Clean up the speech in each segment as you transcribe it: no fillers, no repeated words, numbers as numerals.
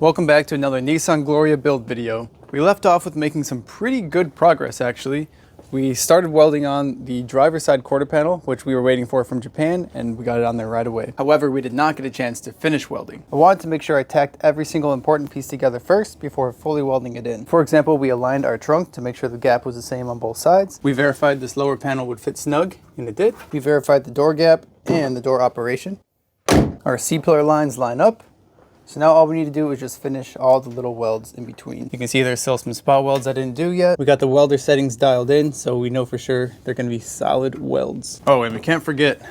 Welcome back to another Nissan Gloria build video. We left off with making some pretty good progress actually. We started welding on the driver's side quarter panel, which we were waiting for from Japan, and we got it on there right away. However, we did not get a chance to finish welding. I wanted to make sure I tacked every single important piece together first before fully welding it in. For example, we aligned our trunk to make sure the gap was the same on both sides. We verified this lower panel would fit snug, and it did. We verified the door gap and the door operation. Our C-pillar lines line up. So now all we need to do is just finish all the little welds in between. You can see there's still some spot welds I didn't do yet. We got the welder settings dialed in, so we know for sure they're gonna be solid welds. Oh, and we can't forget,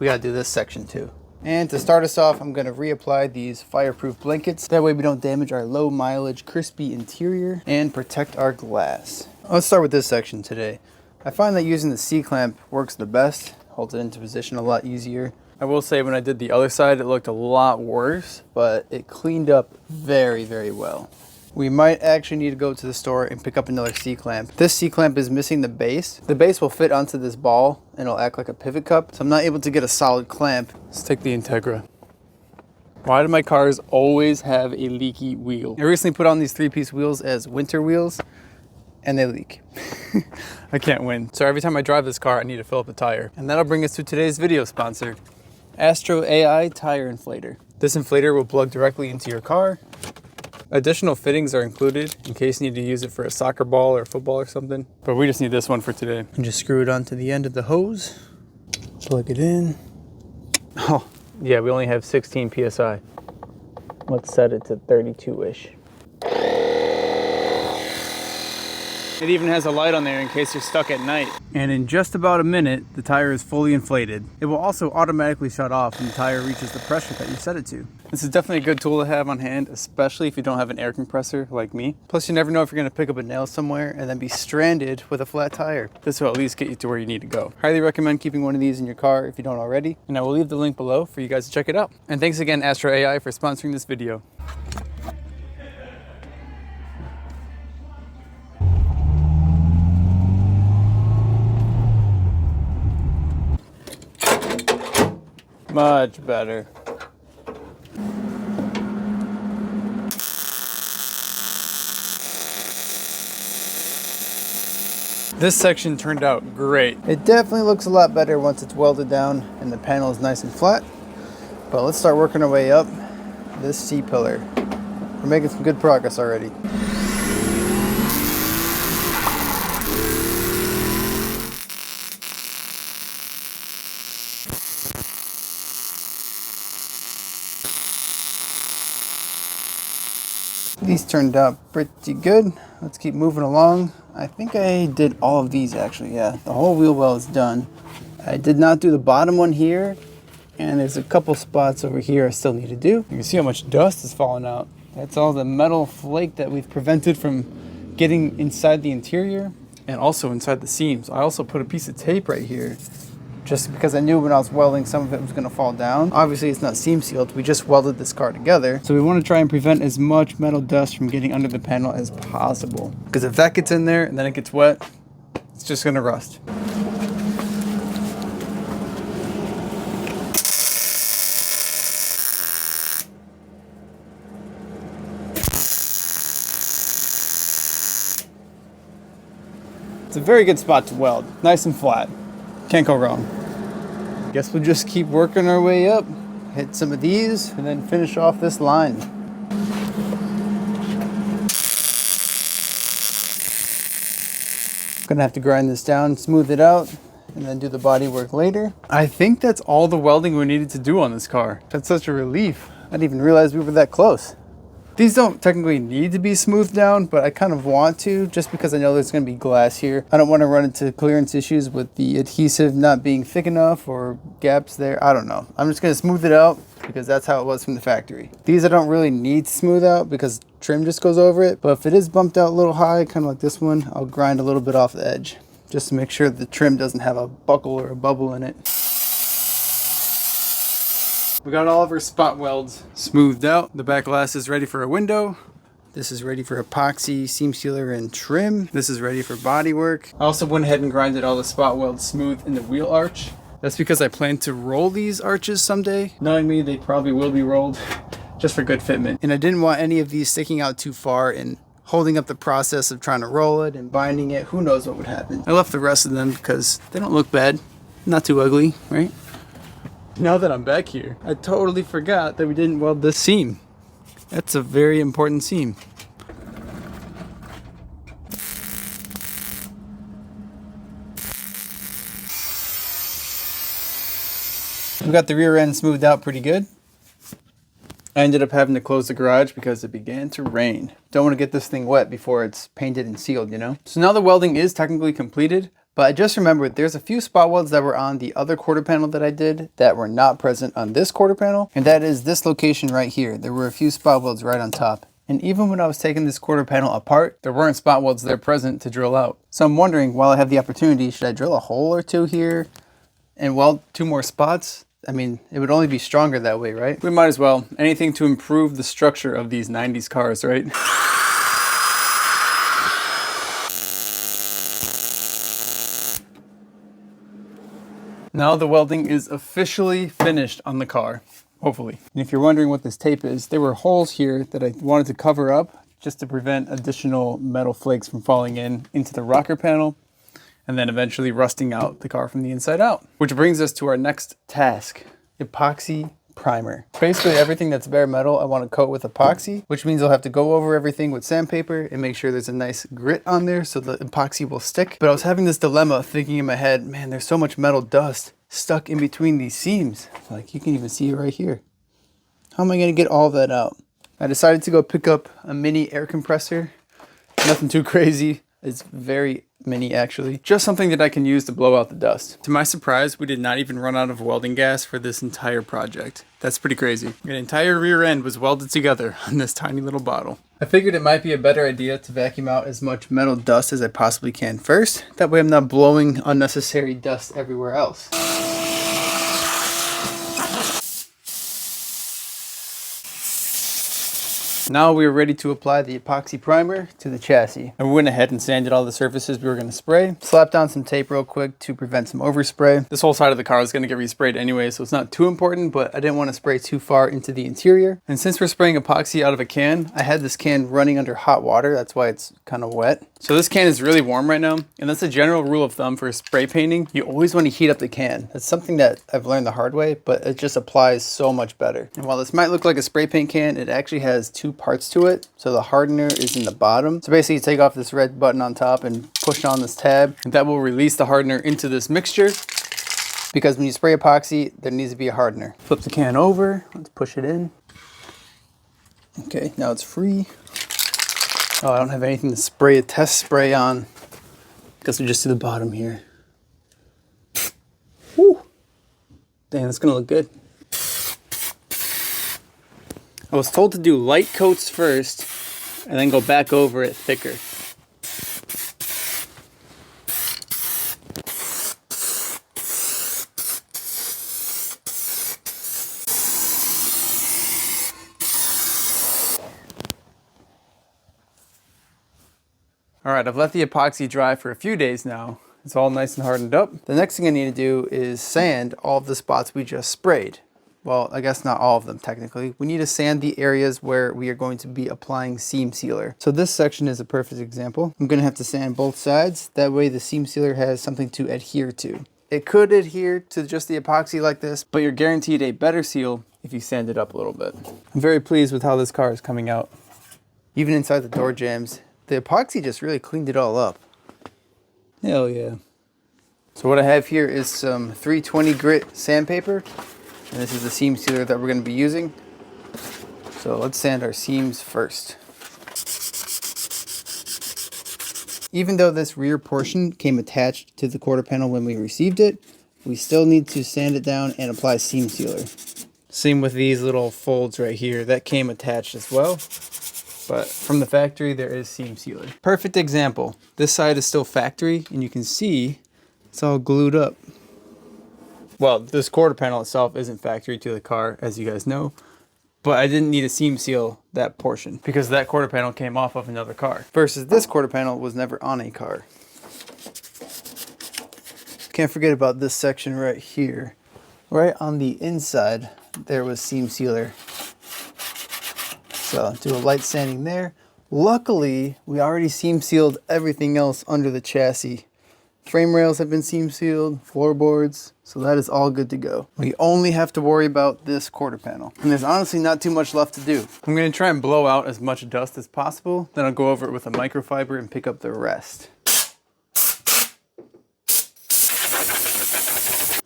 we gotta do this section too. And to start us off, I'm gonna reapply these fireproof blankets. That way we don't damage our low mileage, crispy interior and protect our glass. Let's start with this section today. I find that using the C-clamp works the best, holds it into position a lot easier. I will say when I did the other side, it looked a lot worse, but it cleaned up very, very well. We might actually need to go to the store and pick up another C-clamp. This C-clamp is missing the base. The base will fit onto this ball and it'll act like a pivot cup, so I'm not able to get a solid clamp. Let's take the Integra. Why do my cars always have a leaky wheel? I recently put on these 3-piece wheels as winter wheels, and they leak. I can't win. So every time I drive this car, I need to fill up the tire. And that'll bring us to today's video sponsor. Astro AI tire inflator. This inflator will plug directly into your car. Additional fittings are included in case you need to use it for a soccer ball or football or something. But we just need this one for today. And just screw it onto the end of the hose. Plug it in. Oh, yeah, we only have 16 PSI. Let's set it to 32-ish. It even has a light on there in case you're stuck at night. And in just about a minute, the tire is fully inflated. It will also automatically shut off when the tire reaches the pressure that you set it to. This is definitely a good tool to have on hand, especially if you don't have an air compressor like me. Plus, you never know if you're gonna pick up a nail somewhere and then be stranded with a flat tire. This will at least get you to where you need to go. Highly recommend keeping one of these in your car if you don't already. And I will leave the link below for you guys to check it out. And thanks again, Astro AI, for sponsoring this video. Much better. This section turned out great. It definitely looks a lot better once it's welded down and the panel is nice and flat. But let's start working our way up this C-pillar. We're making some good progress already. These turned out pretty good. Let's keep moving along. I think I did all of these actually, yeah. The whole wheel well is done. I did not do the bottom one here, and there's a couple spots over here I still need to do. You can see how much dust is falling out. That's all the metal flake that we've prevented from getting inside the interior and also inside the seams. I also put a piece of tape right here, just because I knew when I was welding some of it was gonna fall down. Obviously it's not seam sealed, we just welded this car together. So we wanna try and prevent as much metal dust from getting under the panel as possible. Because if that gets in there and then it gets wet, it's just gonna rust. It's a very good spot to weld, nice and flat. Can't go wrong. Guess we'll just keep working our way up, hit some of these, and then finish off this line. Gonna have to grind this down, smooth it out, and then do the body work later. I think that's all the welding we needed to do on this car. That's such a relief. I didn't even realize we were that close. These don't technically need to be smoothed down, but I kind of want to, just because I know there's going to be glass here. I don't want to run into clearance issues with the adhesive not being thick enough or gaps there. I don't know. I'm just going to smooth it out because that's how it was from the factory. These I don't really need to smooth out because trim just goes over it. But if it is bumped out a little high, kind of like this one, I'll grind a little bit off the edge just to make sure the trim doesn't have a buckle or a bubble in it. We got all of our spot welds smoothed out. The back glass is ready for a window. This is ready for epoxy, seam sealer, and trim. This is ready for body work. I also went ahead and grinded all the spot welds smooth in the wheel arch. That's because I plan to roll these arches someday. Knowing me, they probably will be rolled. just for good fitment. And I didn't want any of these sticking out too far and holding up the process of trying to roll it and binding it. Who knows what would happen. I left the rest of them because they don't look bad. Not too ugly, right? Now that I'm back here, I totally forgot that we didn't weld this seam. That's a very important seam. We got the rear end smoothed out pretty good. I ended up having to close the garage because it began to rain. Don't want to get this thing wet before it's painted and sealed, you know? So now the welding is technically completed, but I just remembered there's a few spot welds that were on the other quarter panel that I did that were not present on this quarter panel, and that is this location right here. There were a few spot welds right on top. And even when I was taking this quarter panel apart, there weren't spot welds there present to drill out. So I'm wondering, while I have the opportunity, should I drill a hole or two here and weld 2 more spots? I mean, it would only be stronger that way, right? We might as well. Anything to improve the structure of these 90s cars, right? Now the welding is officially finished on the car, hopefully. And if you're wondering what this tape is, there were holes here that I wanted to cover up just to prevent additional metal flakes from falling into the rocker panel, and then eventually rusting out the car from the inside out. Which brings us to our next task, epoxy primer. Basically everything that's bare metal I want to coat with epoxy, which means I'll have to go over everything with sandpaper and make sure there's a nice grit on there so the epoxy will stick. But I was having this dilemma thinking in my head, man, there's so much metal dust stuck in between these seams. Like, you can even see it right here. How am I going to get all that out? I decided to go pick up a mini air compressor. Nothing too crazy. It's very mini actually. Just something that I can use to blow out the dust. To my surprise, we did not even run out of welding gas for this entire project. That's pretty crazy. An entire rear end was welded together on this tiny little bottle. I figured it might be a better idea to vacuum out as much metal dust as I possibly can first. That way I'm not blowing unnecessary dust everywhere else. Now we are ready to apply the epoxy primer to the chassis. And we went ahead and sanded all the surfaces we were going to spray. Slapped down some tape real quick to prevent some overspray. This whole side of the car is going to get resprayed anyway, so it's not too important, but I didn't want to spray too far into the interior. And since we're spraying epoxy out of a can, I had this can running under hot water. That's why it's kind of wet. So this can is really warm right now. And that's a general rule of thumb for spray painting. You always want to heat up the can. That's something that I've learned the hard way, but it just applies so much better. And while this might look like a spray paint can, it actually has 2 parts to it. So the hardener is in the bottom. So basically you take off this red button on top and push on this tab, and that will release the hardener into this mixture. Because when you spray epoxy, there needs to be a hardener. Flip the can over, let's push it in. Okay, now it's free. Oh, I don't have anything to spray a test spray on. Guess we just do the bottom here. Woo! Dang, that's gonna look good. I was told to do light coats first and then go back over it thicker. All right, I've let the epoxy dry for a few days now. It's all nice and hardened up. The next thing I need to do is sand all of the spots we just sprayed. Well, I guess not all of them technically. We need to sand the areas where we are going to be applying seam sealer. So this section is a perfect example. I'm gonna have to sand both sides. That way the seam sealer has something to adhere to. It could adhere to just the epoxy like this, but you're guaranteed a better seal if you sand it up a little bit. I'm very pleased with how this car is coming out. Even inside the door jambs, the epoxy just really cleaned it all up. Hell yeah. So what I have here is some 320 grit sandpaper. And this is the seam sealer that we're going to be using. So let's sand our seams first. Even though this rear portion came attached to the quarter panel when we received it, we still need to sand it down and apply seam sealer. Same with these little folds right here. That came attached as well. But from the factory, there is seam sealer. Perfect example. This side is still factory, and you can see it's all glued up. Well, this quarter panel itself isn't factory to the car, as you guys know, but I didn't need to seam seal that portion because that quarter panel came off of another car versus this quarter panel was never on a car. Can't forget about this section right here. Right on the inside, there was seam sealer. So do a light sanding there. Luckily, we already seam sealed everything else under the chassis. Frame rails have been seam sealed, floorboards, so that is all good to go. We only have to worry about this quarter panel. And there's honestly not too much left to do. I'm gonna try and blow out as much dust as possible, then I'll go over it with a microfiber and pick up the rest.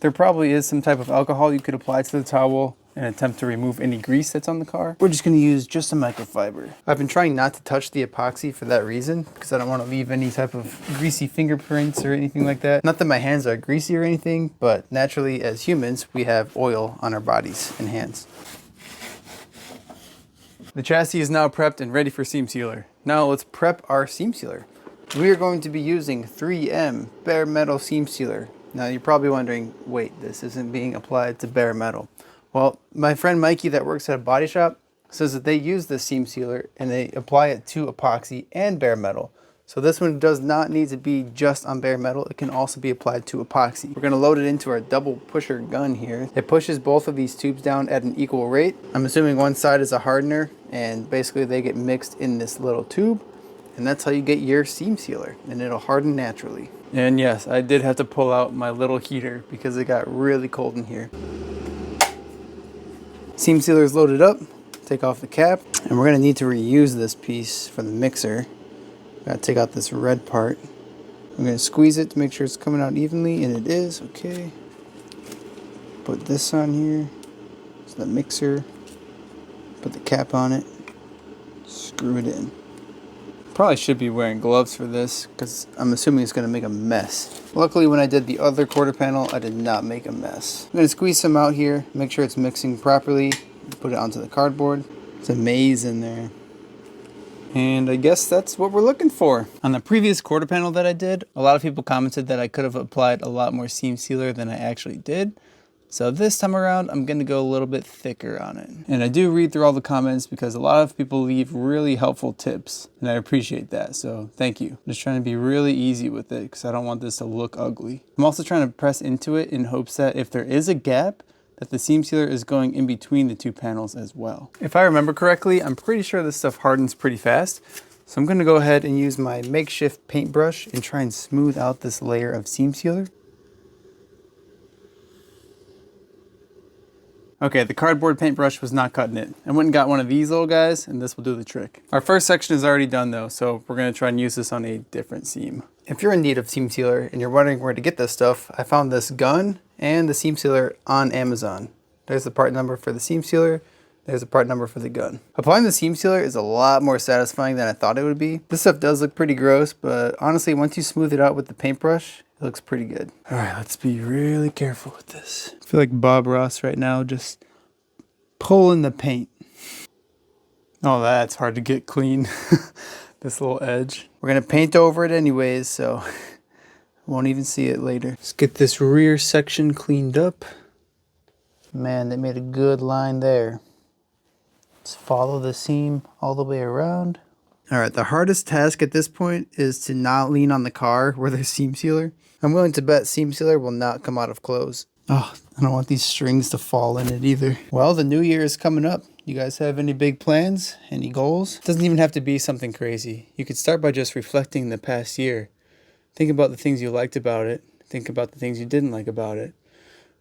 There probably is some type of alcohol you could apply to the towel and attempt to remove any grease that's on the car. We're just gonna use just a microfiber. I've been trying not to touch the epoxy for that reason, because I don't wanna leave any type of greasy fingerprints or anything like that. Not that my hands are greasy or anything, but naturally as humans, we have oil on our bodies and hands. The chassis is now prepped and ready for seam sealer. Now let's prep our seam sealer. We are going to be using 3M bare metal seam sealer. Now you're probably wondering, wait, this isn't being applied to bare metal. Well, my friend Mikey that works at a body shop says that they use this seam sealer and they apply it to epoxy and bare metal. So this one does not need to be just on bare metal. It can also be applied to epoxy. We're gonna load it into our double pusher gun here. It pushes both of these tubes down at an equal rate. I'm assuming one side is a hardener and basically they get mixed in this little tube. And that's how you get your seam sealer, and it'll harden naturally. And yes, I did have to pull out my little heater because it got really cold in here. Seam sealer is loaded up. Take off the cap, and we're gonna need to reuse this piece for the mixer. Gotta take out this red part. I'm gonna squeeze it to make sure it's coming out evenly, and it is. Okay. Put this on here. It's the mixer. Put the cap on it. Screw it in. Probably should be wearing gloves for this because I'm assuming it's going to make a mess. Luckily, when I did the other quarter panel, I did not make a mess. I'm going to squeeze some out here, make sure it's mixing properly, put it onto the cardboard. It's a maze in there. And I guess that's what we're looking for. On the previous quarter panel that I did, a lot of people commented that I could have applied a lot more seam sealer than I actually did. So this time around, I'm gonna go a little bit thicker on it. And I do read through all the comments because a lot of people leave really helpful tips, and I appreciate that, so thank you. I'm just trying to be really easy with it because I don't want this to look ugly. I'm also trying to press into it in hopes that if there is a gap, that the seam sealer is going in between the two panels as well. If I remember correctly, I'm pretty sure this stuff hardens pretty fast. So I'm gonna go ahead and use my makeshift paintbrush and try and smooth out this layer of seam sealer. Okay, the cardboard paintbrush was not cutting it. I went and got one of these little guys, and this will do the trick. Our first section is already done though, so we're gonna try and use this on a different seam. If you're in need of seam sealer and you're wondering where to get this stuff, I found this gun and the seam sealer on Amazon. There's the part number for the seam sealer. There's the part number for the gun. Applying the seam sealer is a lot more satisfying than I thought it would be. This stuff does look pretty gross, but honestly, once you smooth it out with the paintbrush, it looks pretty good. All right, let's be really careful with this. I feel like Bob Ross right now, just pulling the paint. Oh, that's hard to get clean. This little edge. We're gonna paint over it anyways, so won't even see it later. Let's get this rear section cleaned up. Man, they made a good line there. Let's follow the seam all the way around. All right, the hardest task at this point is to not lean on the car where there's seam sealer. I'm willing to bet seam sealer will not come out of clothes. Oh, I don't want these strings to fall in it either. Well, the new year is coming up. You guys have any big plans? Any goals? It doesn't even have to be something crazy. You could start by just reflecting the past year. Think about the things you liked about it. Think about the things you didn't like about it.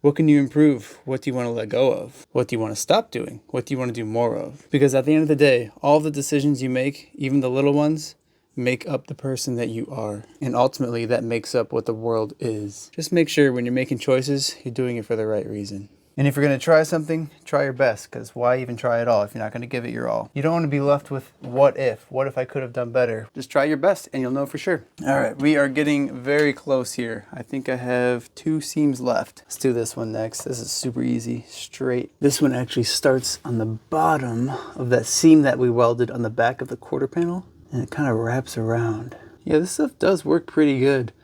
What can you improve? What do you want to let go of? What do you want to stop doing? What do you want to do more of? Because at the end of the day, all the decisions you make, even the little ones, make up the person that you are. And ultimately, that makes up what the world is. Just make sure when you're making choices, you're doing it for the right reason. And if you're going to try something, try your best, because why even try at all if you're not going to give it your all? You don't want to be left with what if I could have done better? Just try your best and you'll know for sure. All right, we are getting very close here. I think I have 2 seams left. Let's do this one next. This is super easy, straight. This one actually starts on the bottom of that seam that we welded on the back of the quarter panel, and it kind of wraps around. Yeah, this stuff does work pretty good.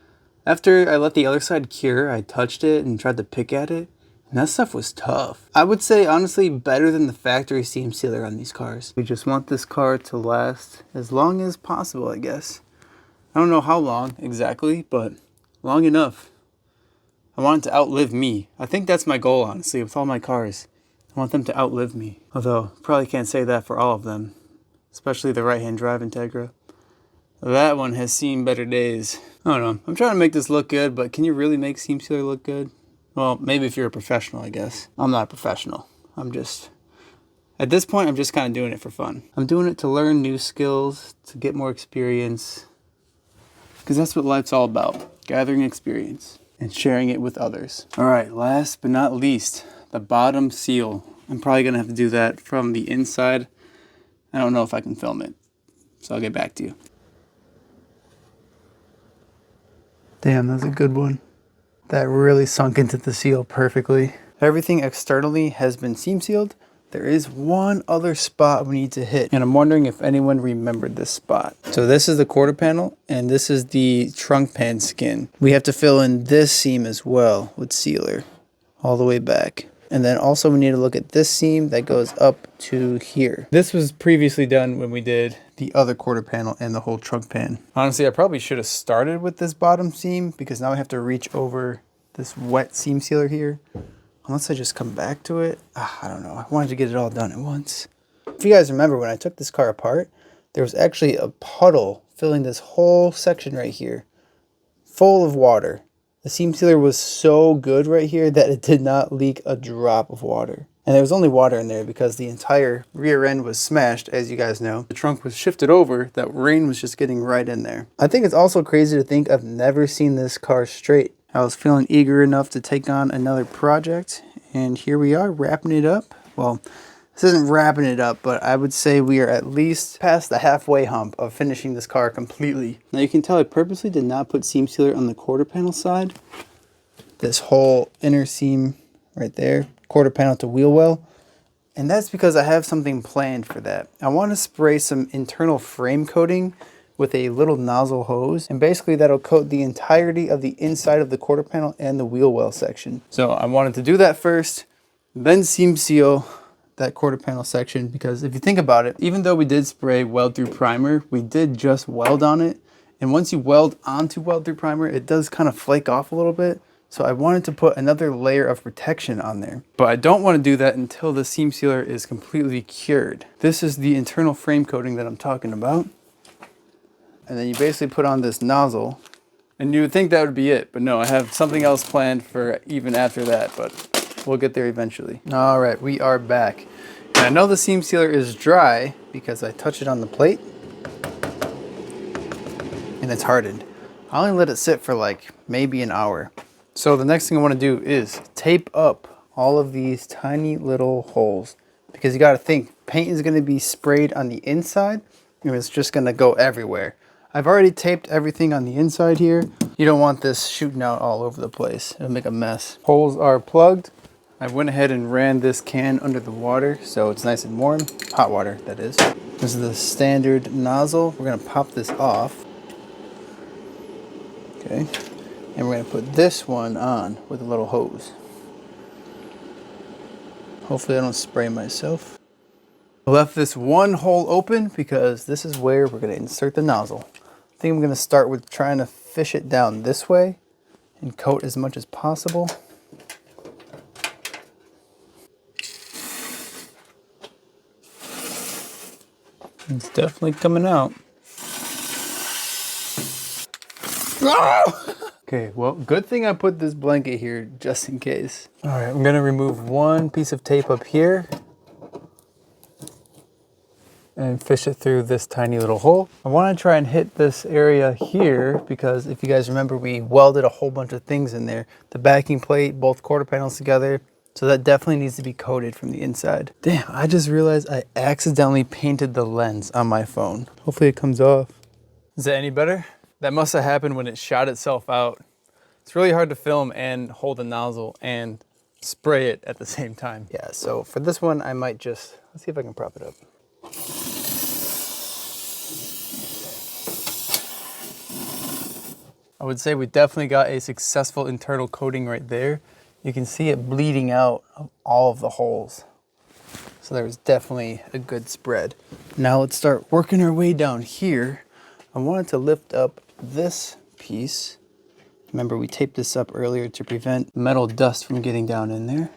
After I let the other side cure, I touched it and tried to pick at it. And that stuff was tough. I would say, honestly, better than the factory seam sealer on these cars. We just want this car to last as long as possible, I guess. I don't know how long exactly, but long enough. I want it to outlive me. I think that's my goal, honestly, with all my cars. I want them to outlive me. Although, probably can't say that for all of them. especially the right-hand drive Integra. That one has seen better days. I don't know. I'm trying to make this look good, but can you really make seam sealer look good? Well, maybe if you're a professional, I guess. I'm not a professional. At this point, I'm just kind of doing it for fun. I'm doing it to learn new skills, to get more experience, because that's what life's all about, gathering experience and sharing it with others. All right, last but not least, the bottom seal. I'm probably gonna have to do that from the inside. I don't know if I can film it, so I'll get back to you. Damn, that's a good one. That really sunk into the seal perfectly. Everything externally has been seam sealed. There is one other spot we need to hit, and I'm wondering if anyone remembered this spot. So this is the quarter panel, and this is the trunk pan skin. We have to fill in this seam as well with sealer, all the way back. And then also we need to look at this seam that goes up to here. This was previously done when we did the other quarter panel and the whole trunk pan. Honestly, I probably should have started with this bottom seam because now I have to reach over this wet seam sealer here. Unless I just come back to it. I don't know. I wanted to get it all done at once. If you guys remember when I took this car apart, there was actually a puddle filling this whole section right here, full of water. The seam sealer was so good right here that it did not leak a drop of water. And there was only water in there because the entire rear end was smashed, as you guys know. The trunk was shifted over, that rain was just getting right in there. I think it's also crazy to think I've never seen this car straight. I was feeling eager enough to take on another project, and here we are wrapping it up. Well, this isn't wrapping it up, but I would say we are at least past the halfway hump of finishing this car completely. Now you can tell I purposely did not put seam sealer on the quarter panel side. This whole inner seam right there, quarter panel to wheel well. And that's because I have something planned for that. I want to spray some internal frame coating with a little nozzle hose, and basically that'll coat the entirety of the inside of the quarter panel and the wheel well section. So I wanted to do that first, then seam seal that quarter panel section, because if you think about it, even though we did spray weld through primer, we did just weld on it. And once you weld onto weld through primer, it does kind of flake off a little bit. So I wanted to put another layer of protection on there. But I don't want to do that until the seam sealer is completely cured. This is the internal frame coating that I'm talking about. And then you basically put on this nozzle, and you would think that would be it, but no, I have something else planned for even after that, but we'll get there eventually. All right, we are back. And I know the seam sealer is dry because I touched it on the plate and it's hardened. I only let it sit for like maybe an hour. So the next thing I want to do is tape up all of these tiny little holes, because you got to think paint is going to be sprayed on the inside and it's just going to go everywhere. I've already taped everything on the inside here. You don't want this shooting out all over the place. It'll make a mess. Holes are plugged. I went ahead and ran this can under the water so it's nice and warm. Hot water, that is. This is the standard nozzle. We're gonna pop this off. Okay. And we're gonna put this one on with a little hose. Hopefully I don't spray myself. I left this one hole open because this is where we're gonna insert the nozzle. I think I'm gonna start with trying to fish it down this way and coat as much as possible. It's definitely coming out. Okay, well, good thing I put this blanket here just in case. All right, I'm gonna remove one piece of tape up here and fish it through this tiny little hole. I want to try and hit this area here because if you guys remember, we welded a whole bunch of things in there. The backing plate, both quarter panels together. So that definitely needs to be coated from the inside. Damn, I just realized I accidentally painted the lens on my phone. Hopefully it comes off. Is that any better? That must have happened when it shot itself out. It's really hard to film and hold a nozzle and spray it at the same time. Yeah, so for this one, I might just, let's see if I can prop it up. I would say we definitely got a successful internal coating right there. You can see it bleeding out of all of the holes. So there's definitely a good spread. Now let's start working our way down here. I wanted to lift up this piece. Remember, we taped this up earlier to prevent metal dust from getting down in there.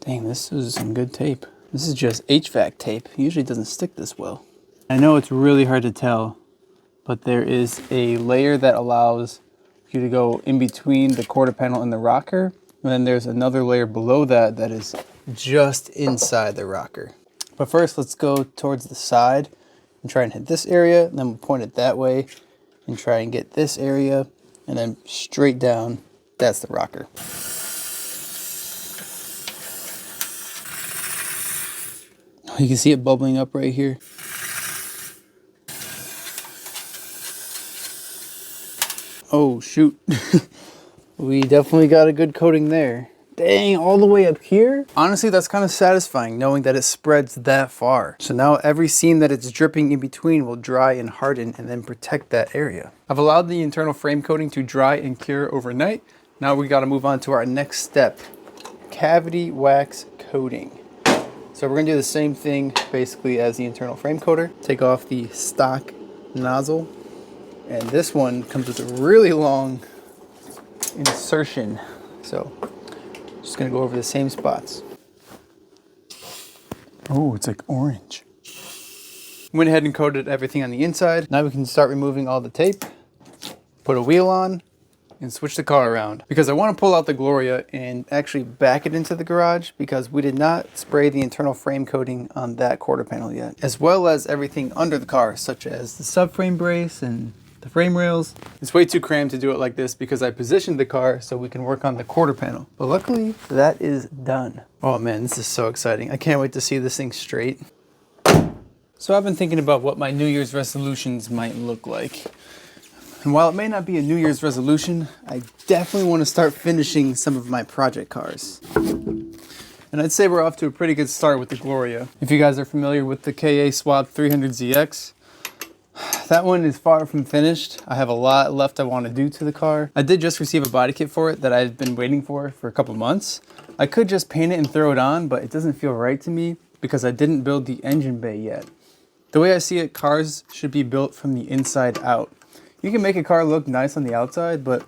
Dang, this is some good tape. This is just HVAC tape. Usually doesn't stick this well. I know it's really hard to tell, but there is a layer that allows you to go in between the quarter panel and the rocker. And then there's another layer below that that is just inside the rocker. But first, let's go towards the side and try and hit this area. And then we'll point it that way and try and get this area. And then straight down, that's the rocker. You can see it bubbling up right here. Oh, shoot. We definitely got a good coating there. Dang, all the way up here? Honestly, that's kind of satisfying knowing that it spreads that far. So now every seam that it's dripping in between will dry and harden and then protect that area. I've allowed the internal frame coating to dry and cure overnight. Now we got to move on to our next step, cavity wax coating. So we're gonna do the same thing basically as the internal frame coater. Take off the stock nozzle. And this one comes with a really long insertion. So just gonna go over the same spots. Oh, it's like orange. Went ahead and coated everything on the inside. Now we can start removing all the tape, put a wheel on, and switch the car around. Because I want to pull out the Gloria and actually back it into the garage because we did not spray the internal frame coating on that quarter panel yet. As well as everything under the car, such as the subframe brace and the frame rails. It's way too crammed to do it like this because I positioned the car so we can work on the quarter panel. But luckily, that is done. Oh man, this is so exciting. I can't wait to see this thing straight. So I've been thinking about what my New Year's resolutions might look like. And while it may not be a New Year's resolution, I definitely want to start finishing some of my project cars. And I'd say we're off to a pretty good start with the Gloria. If you guys are familiar with the KA Swap 300ZX, that one is far from finished. I have a lot left I want to do to the car. I did just receive a body kit for it that I've been waiting for a couple months. I could just paint it and throw it on, but it doesn't feel right to me because I didn't build the engine bay yet. The way I see it, cars should be built from the inside out. You can make a car look nice on the outside, but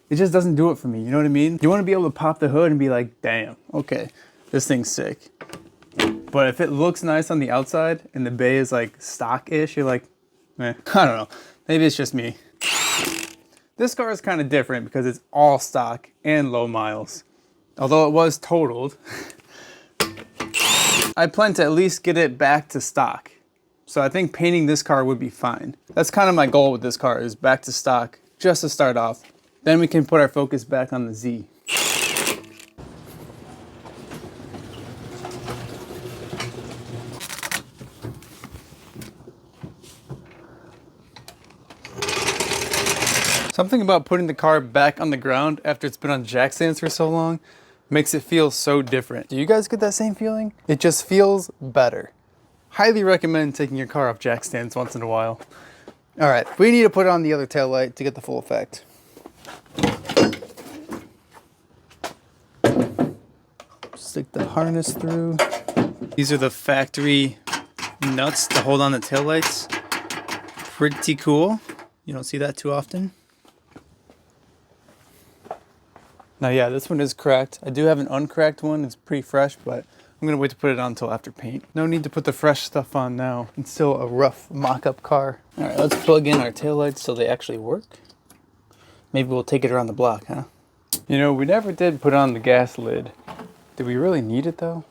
it just doesn't do it for me. You know what I mean? You want to be able to pop the hood and be like, damn, okay, this thing's sick. But if it looks nice on the outside and the bay is like stock-ish, you're like, I don't know. Maybe it's just me. This car is kind of different because it's all stock and low miles. Although it was totaled, I plan to at least get it back to stock. So I think painting this car would be fine. That's kind of my goal with this car, is back to stock just to start off. Then we can put our focus back on the Z. Something about putting the car back on the ground after it's been on jack stands for so long makes it feel so different. Do you guys get that same feeling? It just feels better. Highly recommend taking your car off jack stands once in a while. All right, we need to put on the other taillight to get the full effect. Stick the harness through. These are the factory nuts to hold on the taillights. Pretty cool. You don't see that too often. Now, yeah, this one is cracked. I do have an uncracked one. It's pretty fresh, but I'm gonna wait to put it on until after paint. No need to put the fresh stuff on now. It's still a rough mock-up car. All right, let's plug in our taillights so they actually work. Maybe we'll take it around the block, huh? You know, we never did put on the gas lid. Did we really need it though?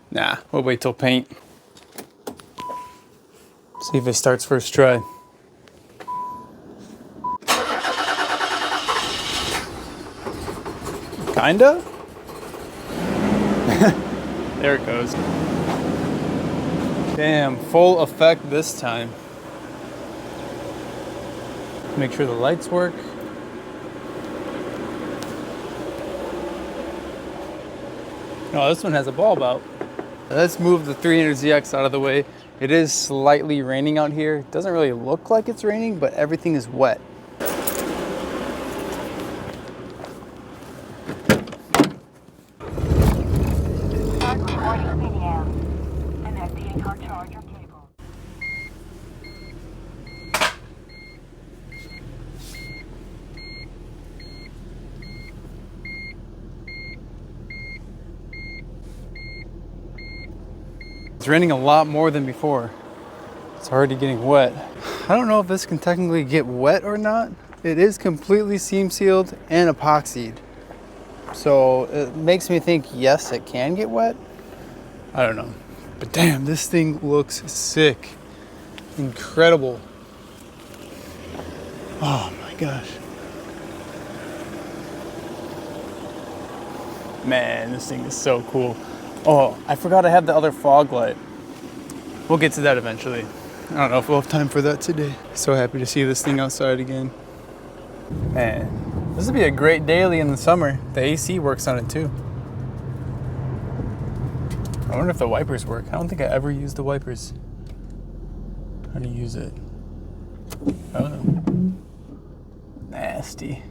Nah, we'll wait till paint. See if it starts first try. Kinda? There it goes. Damn, full effect this time. Make sure the lights work. Oh, this one has a bulb out. Let's move the 300ZX out of the way. It is slightly raining out here. It doesn't really look like it's raining, but everything is wet. It's raining a lot more than before. It's already getting wet. I don't know if this can technically get wet or not. It is completely seam sealed and epoxied. So it makes me think, yes, it can get wet. I don't know. But damn, this thing looks sick. Incredible. Oh my gosh. Man, this thing is so cool. Oh, I forgot I have the other fog light. We'll get to that eventually. I don't know if we'll have time for that today. So happy to see this thing outside again. Man, this would be a great daily in the summer. The AC works on it too. I wonder if the wipers work. I don't think I ever used the wipers. How to use it? I don't know. Nasty.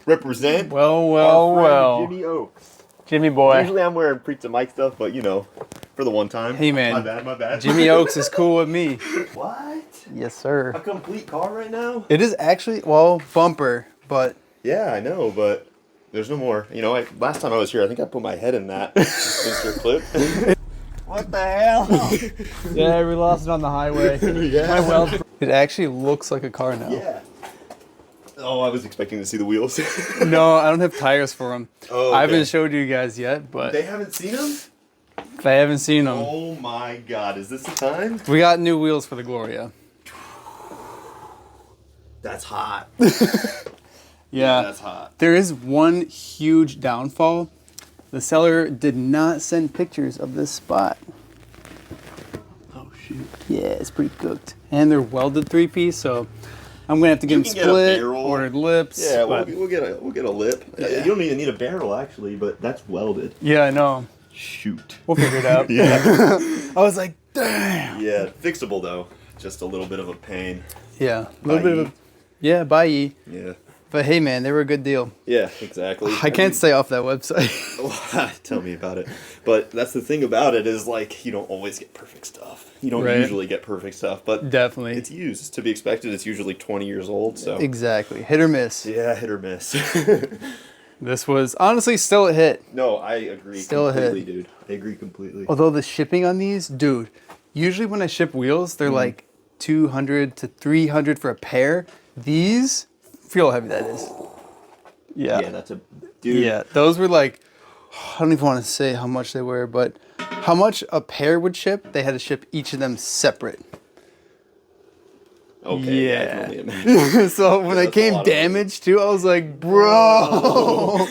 Represent. Well. Jimmy Oaks. Jimmy boy. Usually I'm wearing PrizzaMike stuff, but you know, for the one time. Hey man. My bad. Jimmy Oaks is cool with me. What? Yes, sir. A complete car right now? It is actually, well, bumper, but. Yeah, I know, but there's no more. You know, last time I was here, I think I put my head in that Mr. Clip. What the hell? Yeah, we lost it on the highway. Yeah. It actually looks like a car now. Yeah. Oh, I was expecting to see the wheels. No, I don't have tires for them. Oh, okay. I haven't showed you guys yet, but They haven't seen them? they haven't seen them. Oh my god, is this the time? We got new wheels for the Gloria. That's hot. Yeah, That's hot. there is one huge downfall. The seller did not send pictures of this spot. Oh shoot. Yeah, it's pretty cooked. And they're welded 3-piece, so I'm gonna have to get them can get a split, barrel. ordered lips. Yeah, but- we'll get a lip. Yeah. You don't even need a barrel actually, but that's welded. Yeah, I know. Shoot. We'll figure it out. Yeah. I was like, damn. Yeah, fixable though. Just a little bit of a pain. Yeah, a little bit of a, yeah, bye. Yeah. But hey, man, they were a good deal. Yeah, exactly. I can't stay off that website. Tell me about it. But that's the thing about it is like you don't always get perfect stuff. You don't Right. usually get perfect stuff, but Definitely. it's used. It's to be expected. It's usually 20 years old, so Exactly. Hit or miss. yeah, hit or miss. This was honestly still a hit. No, I agree Still a hit. completely, dude. I agree completely. Although the shipping on these, dude, usually when I ship wheels, they're like 200 to 300 for a pair. These, feel how heavy that is. Yeah. Yeah, that's a dude. Yeah, those were like, I don't even want to say how much they were, but how much a pair would ship, they had to ship each of them separate. Okay. Yeah. I can only imagine. So when they that's a came lot of damaged too, I was like, bro.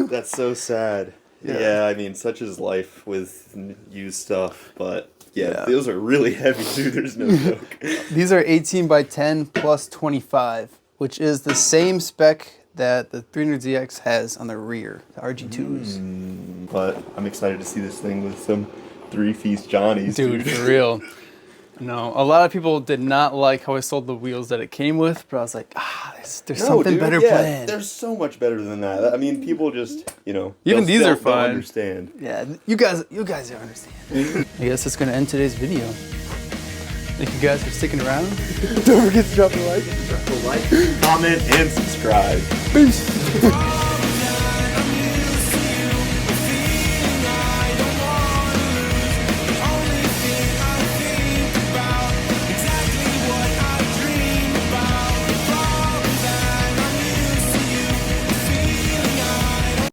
That's so sad. Yeah. Yeah, I mean, such is life with used stuff, but Yeah. those are really heavy too. There's no joke. These are 18 by 10 plus 25, which is the same spec that the 300ZX has on the rear, the RG2s. But I'm excited to see this thing with some 3-piece Johnnies, Dude, for real. No, a lot of people did not like how I sold the wheels that it came with, but I was like, there's No, something dude, better yeah, planned. There's so much better than that. I mean, people just, you know, Even these are they'll fine. understand. Yeah, you guys don't understand. I guess that's gonna end today's video. Thank you guys for sticking around. Don't forget to drop a like. Drop a like, comment, and subscribe. Peace.